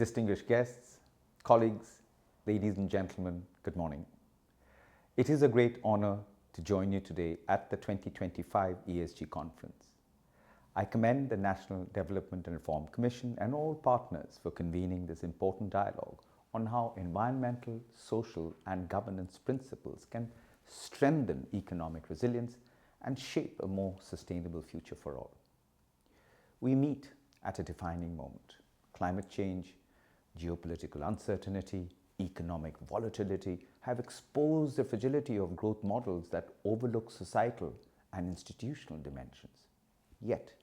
Distinguished guests, colleagues, ladies and gentlemen, good morning. It is a great honor to join you today at the 2025 ESG conference. I commend the National Development and Reform Commission and all partners for convening this important dialogue on how environmental, social, and governance principles can strengthen economic resilience and shape a more sustainable future for all. We meet at a defining moment. Climate change, geopolitical uncertainty, economic volatility have exposed the fragility of growth models that overlook societal and institutional dimensions. Yet,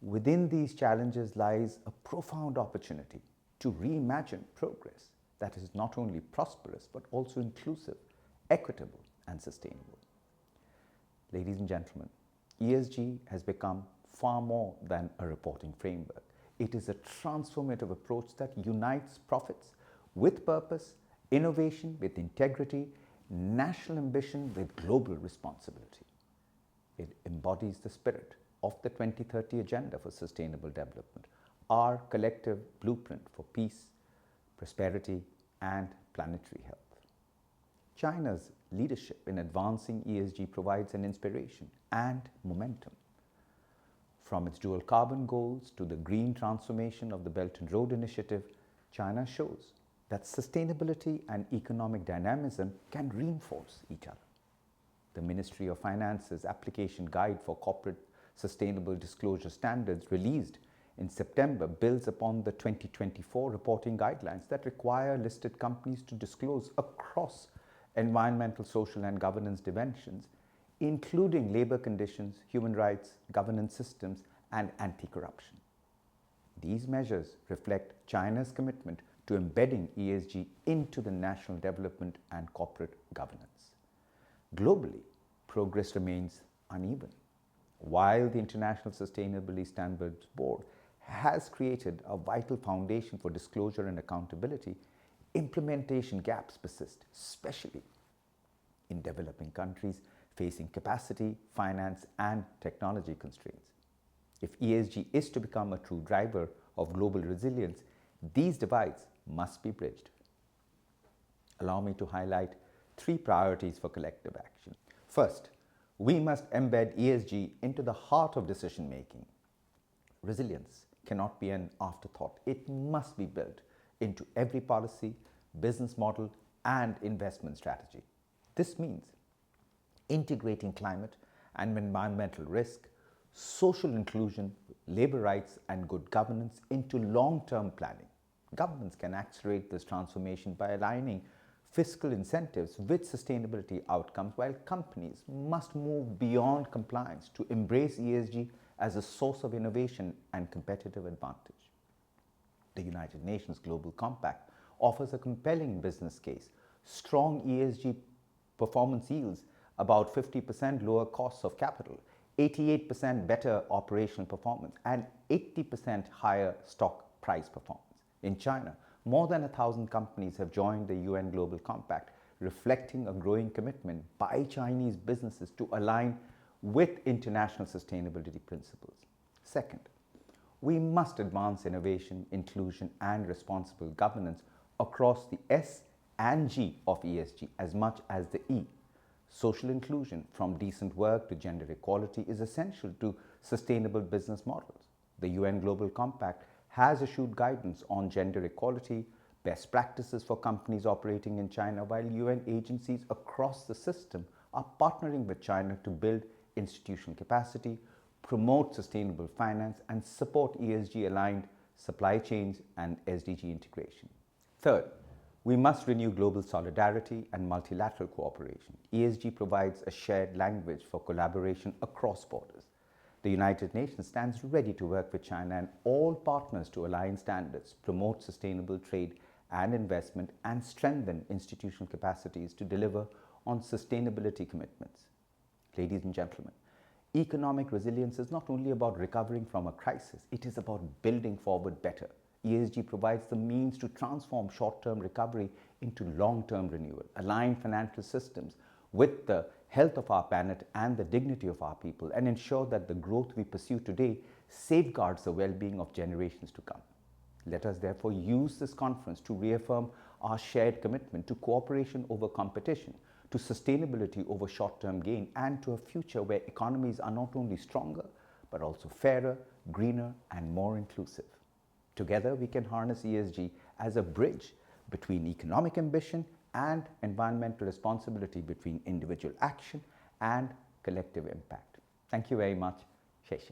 within these challenges lies a profound opportunity to reimagine progress that is not only prosperous but also inclusive, equitable, and sustainable. Ladies and gentlemen, ESG has become far more than a reporting framework. It is a transformative approach that unites profits with purpose, innovation with integrity, national ambition with global responsibility. It embodies the spirit of the 2030 Agenda for Sustainable Development, our collective blueprint for peace, prosperity, and planetary health. China's leadership in advancing ESG provides an inspiration and momentum. From its dual carbon goals to the green transformation of the Belt and Road Initiative, China shows that sustainability and economic dynamism can reinforce each other. The Ministry of Finance's application guide for corporate sustainable disclosure standards released in September builds upon the 2024 reporting guidelines that require listed companies to disclose across environmental, social, and governance dimensions, including labor conditions, human rights, governance systems, and anti-corruption. These measures reflect China's commitment to embedding ESG into the national development and corporate governance. Globally, progress remains uneven. While the International Sustainability Standards Board has created a vital foundation for disclosure and accountability, implementation gaps persist, especially in developing countries facing capacity, finance, and technology constraints. If ESG is to become a true driver of global resilience, these divides must be bridged. Allow me to highlight 3 priorities for collective action. First, we must embed ESG into the heart of decision making. Resilience cannot be an afterthought. It must be built into every policy, business model, and investment strategy. This means integrating climate and environmental risk, social inclusion, labor rights, and good governance into long-term planning. Governments can accelerate this transformation by aligning fiscal incentives with sustainability outcomes, while companies must move beyond compliance to embrace ESG as a source of innovation and competitive advantage. The United Nations Global Compact offers a compelling business case. Strong ESG performance yields about 50% lower costs of capital, 88% better operational performance, and 80% higher stock price performance. In China, more than 1,000 companies have joined the UN Global Compact, reflecting a growing commitment by Chinese businesses to align with international sustainability principles. Second, we must advance innovation, inclusion, and responsible governance across the S and G of ESG as much as the E. Social inclusion, from decent work to gender equality, is essential to sustainable business models. The UN Global Compact has issued guidance on gender equality, best practices for companies operating in China, while UN agencies across the system are partnering with China to build institutional capacity, promote sustainable finance, and support ESG-aligned supply chains and SDG integration. Third, we must renew global solidarity and multilateral cooperation. ESG provides a shared language for collaboration across borders. The United Nations stands ready to work with China and all partners to align standards, promote sustainable trade and investment, and strengthen institutional capacities to deliver on sustainability commitments. Ladies and gentlemen, economic resilience is not only about recovering from a crisis, it is about building forward better. ESG provides the means to transform short-term recovery into long-term renewal, align financial systems with the health of our planet and the dignity of our people, and ensure that the growth we pursue today safeguards the well-being of generations to come. Let us therefore use this conference to reaffirm our shared commitment to cooperation over competition, to sustainability over short-term gain, and to a future where economies are not only stronger, but also fairer, greener, and more inclusive. Together, we can harness ESG as a bridge between economic ambition and environmental responsibility, between individual action and collective impact. Thank you very much. Sheshe.